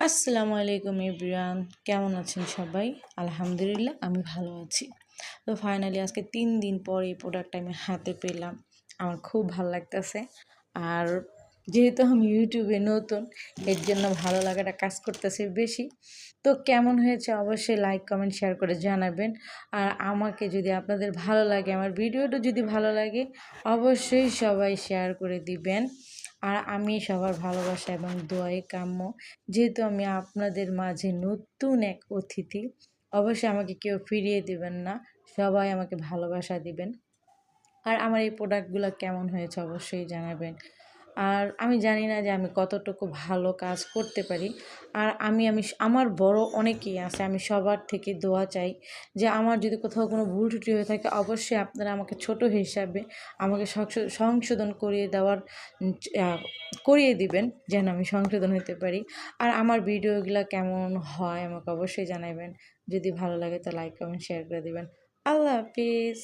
আসসালামু আলাইকুম এভরিওয়ান, কেমন আছেন সবাই? আলহামদুলিল্লাহ আমি ভালো আছি। তো ফাইনালি আজকে ৩ দিন পর এই প্রোডাক্টটা আমি হাতে পেলাম। আমার খুব ভালো লাগতেছে। আর যেহেতু আমি ইউটিউবে নতুন, এর জন্য ভালো লাগাটা কাজ করতেছে বেশি। তো কেমন হয়েছে অবশ্যই লাইক, কমেন্ট, শেয়ার করে জানাবেন। আর আমাকে যদি আপনাদের ভালো লাগে, আমার ভিডিওটা যদি ভালো লাগে, অবশ্যই সবাই শেয়ার করে দিবেন। আর আমি সবার ভালোবাসা এবং দোয়ায় কাম্য। যেহেতু আমি আপনাদের মাঝে নতুন এক অতিথি, অবশ্যই আমাকে কেউ ফিরিয়ে দিবেন না। সবাই আমাকে ভালোবাসা দিবেন। আর আমার এই প্রোডাক্টগুলো কেমন হয়েছে অবশ্যই জানাবেন। আর আমি জানি না যে আমি কতটুকু ভালো কাজ করতে পারি। আর আমার বড় অনেকেই আছে। আমি সবার থেকে দোয়া চাই যে আমার যদি কোথাও কোনো ভুল ত্রুটি হয়ে থাকে অবশ্যই আপনারা আমাকে ছোট হিসাবে আমাকে সংশোধন করিয়ে দেওয়ার করিয়ে দিবেন যেন আমি সংশোধন হতে পারি। আর আমার ভিডিওগুলো কেমন হয় আমাকে অবশ্যই জানাবেন। যদি ভালো লাগে তো লাইক, কমেন্ট, শেয়ার করে দিবেন। আল্লাহ হাফিজ।